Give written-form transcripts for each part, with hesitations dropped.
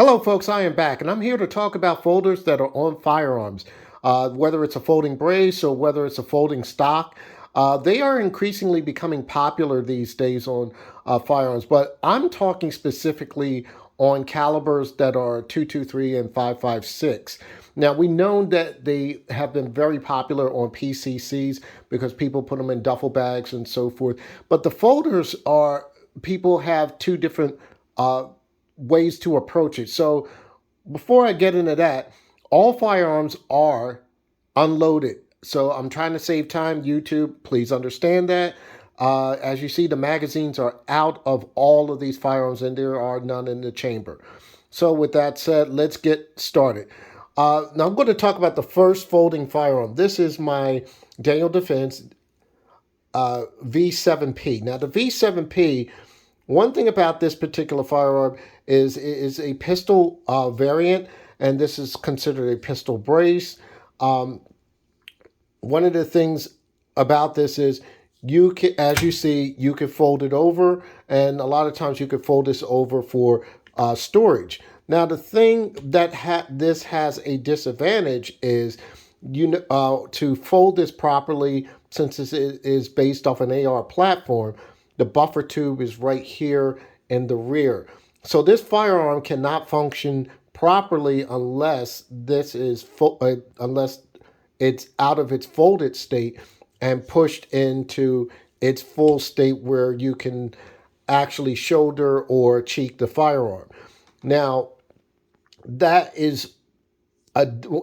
Hello, folks. I am back, and I'm here to talk about folders that are on firearms. Whether it's a folding brace or whether it's a folding stock, they are increasingly becoming popular these days on firearms. But I'm talking specifically on calibers that are 223 and 5.56. Now, we know that they have been very popular on PCCs because people put them in duffel bags and so forth. But the folders are, people have two different ways to approach it. So before I get into that, all firearms are unloaded. So I'm trying to save time. YouTube, please understand that. As you see, the magazines are out of all of these firearms, and there are none in the chamber. So with that said, let's get started. Now I'm going to talk about the first folding firearm. This is my Daniel Defense V7P. Now the V7P, one thing about this particular firearm is a pistol variant, and this is considered a pistol brace. One of the things about this is you can, as you see, you can fold it over, and a lot of times you could fold this over for storage. Now, the thing that this has a disadvantage is to fold this properly, since this is based off an AR platform, the buffer tube is right here in the rear. So this firearm cannot function properly unless this is unless it's out of its folded state and pushed into its full state where you can actually shoulder or cheek the firearm. Now, that is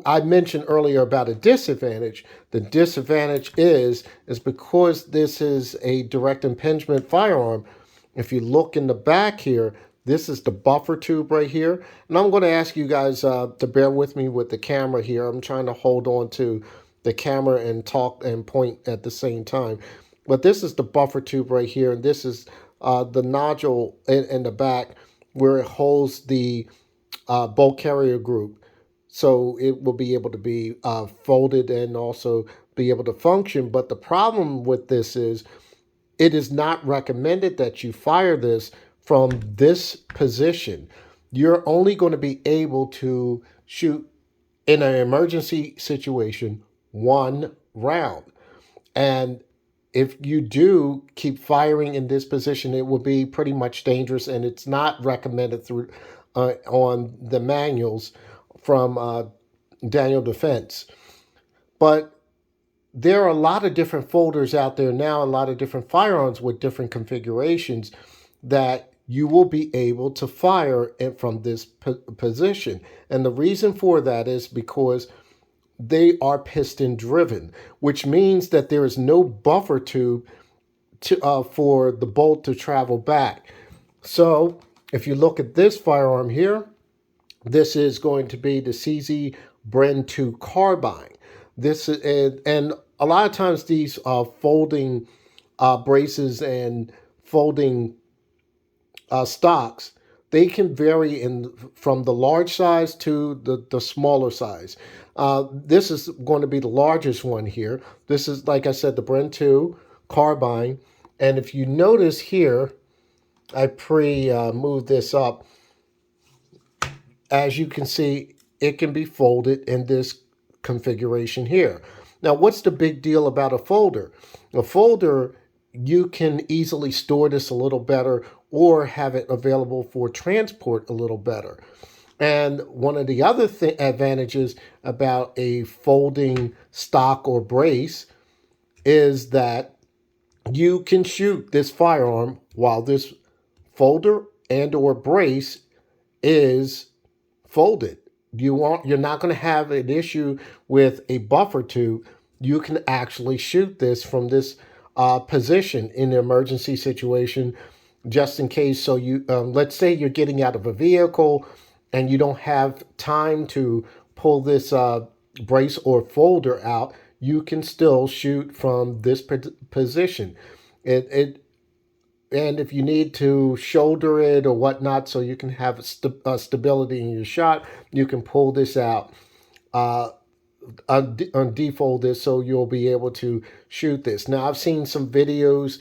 I mentioned earlier about a disadvantage. The disadvantage is because this is a direct impingement firearm. If you look in the back here, this is the buffer tube right here. And I'm going to ask you guys to bear with me with the camera here. I'm trying to hold on to the camera and talk and point at the same time. But this is the buffer tube right here. And this is the nodule in the back where it holds the bolt carrier group. So it will be able to be folded and also be able to function. But the problem with this is it is not recommended that you fire this from this position. You're only going to be able to shoot in an emergency situation one round. And if you do keep firing in this position, it will be pretty much dangerous, and it's not recommended through on the manuals from Daniel Defense. But there are a lot of different folders out there now, a lot of different firearms with different configurations that you will be able to fire from this position. And the reason for that is because they are piston driven, which means that there is no buffer tube for the bolt to travel back. So if you look at this firearm here, this is going to be the CZ Bren 2 carbine. This is, and a lot of times these folding braces and folding stocks, they can vary from the large size to the smaller size. This is going to be the largest one here. This is, like I said, the Bren 2 carbine. And if you notice here, I moved this up. As you can see, it can be folded in this configuration here. Now, what's the big deal about a folder? A folder, you can easily store this a little better or have it available for transport a little better. And one of the other advantages about a folding stock or brace is that you can shoot this firearm while this folder and or brace is folded. You're not going to have an issue with a buffer tube. You can actually shoot this from this position in an emergency situation, just in case. So you, let's say you're getting out of a vehicle and you don't have time to pull this brace or folder out, you can still shoot from this position. And if you need to shoulder it or whatnot so you can have stability in your shot, you can pull this out, defold this so you'll be able to shoot this. Now, I've seen some videos.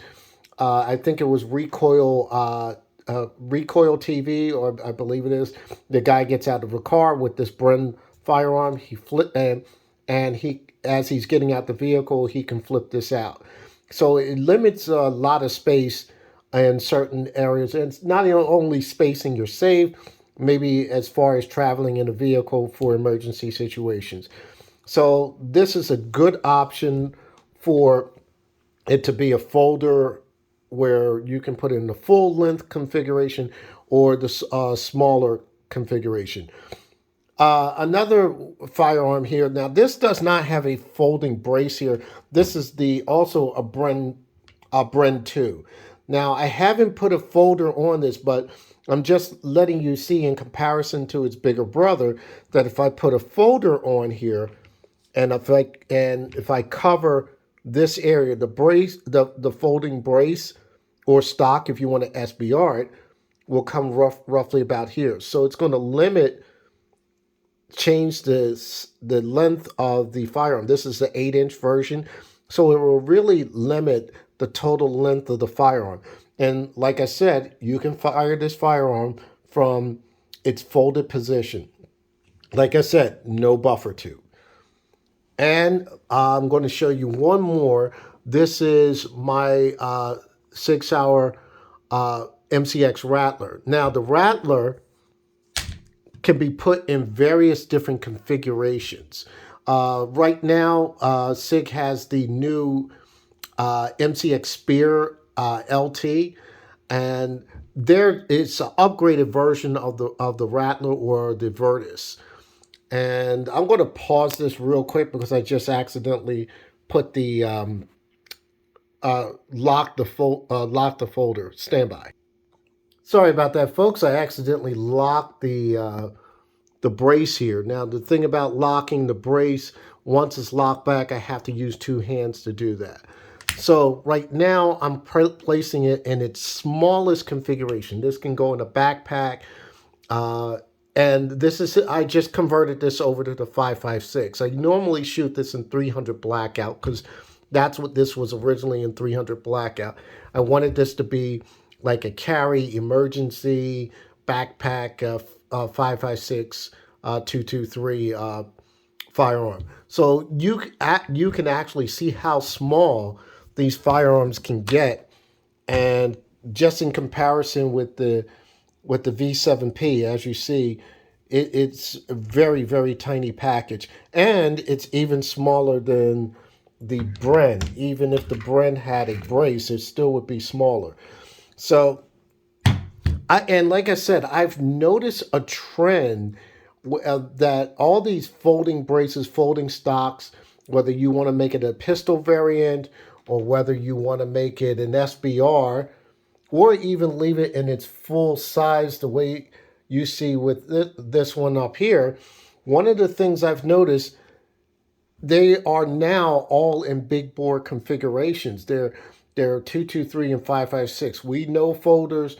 I think it was Recoil recoil TV, or I believe it is. The guy gets out of a car with this Bren firearm. He and he, as he's getting out the vehicle, he can flip this out. So it limits a lot of space in certain areas. And it's not only spacing you're saved, maybe as far as traveling in a vehicle for emergency situations. So this is a good option for it to be a folder where you can put in the full length configuration or the smaller configuration. Another firearm here. Now, this does not have a folding brace here. This is also a Bren 2. Now, I haven't put a folder on this, but I'm just letting you see in comparison to its bigger brother that if I put a folder on here, and if I cover this area, the brace, the folding brace or stock, if you want to SBR it, will come roughly about here. So it's going to change the length of the firearm. This is the 8-inch version, so it will really limit the total length of the firearm. And like I said, you can fire this firearm from its folded position. Like I said, no buffer tube. And I'm going to show you one more. This is my Sig Sauer MCX Rattler. Now, the Rattler can be put in various different configurations. Right now, Sig has the new MCX Spear LT, and there it's an upgraded version of the Rattler or the Virtus. And I'm going to pause this real quick because I just accidentally put the lock the folder. Stand by. Sorry about that, folks. I accidentally locked the brace here. Now, the thing about locking the brace, once it's locked back, I have to use 2 hands to do that. So right now, I'm placing it in its smallest configuration. This can go in a backpack. And this is, I just converted this over to the 5.56. I normally shoot this in 300 blackout because that's what this was originally, in 300 blackout. I wanted this to be like a carry emergency backpack 5.56 223 firearm. So you can actually see how small these firearms can get, and just in comparison with the V7P, as you see, it's a very, very tiny package. And it's even smaller than the Bren. Even if the Bren had a brace, it still would be smaller. So, and like I said, I've noticed a trend that all these folding braces, folding stocks, whether you want to make it a pistol variant or whether you want to make it an SBR, or even leave it in its full size the way you see with this one up here. One of the things I've noticed, they are now all in big bore configurations. They're 223 and 5.56. We know folders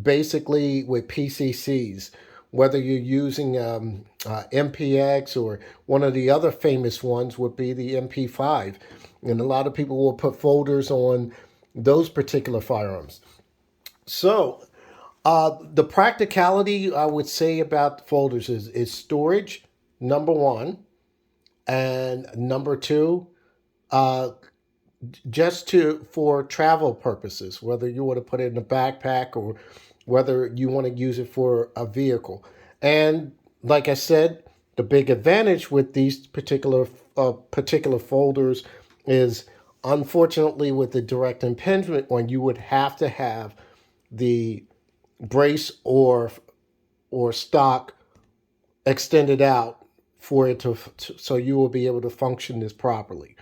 basically with PCCs, whether you're using MPX or one of the other famous ones would be the MP5. And a lot of people will put folders on those particular firearms. So the practicality I would say about folders is storage, number one, and number two, just for travel purposes, whether you want to put it in a backpack or whether you want to use it for a vehicle. And like I said, the big advantage with these particular folders is, unfortunately, with the direct impingement one, you would have to have the brace or stock extended out for it so you will be able to function this properly.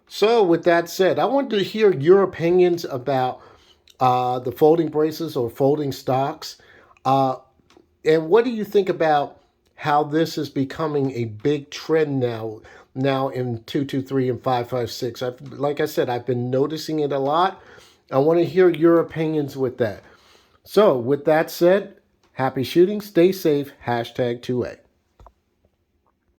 So with that said, I want to hear your opinions about the folding braces or folding stocks. And what do you think about how this is becoming a big trend now in 223 and 5.56? Like I said, I've been noticing it a lot. I want to hear your opinions with that. So with that said, happy shooting, stay safe, #2A.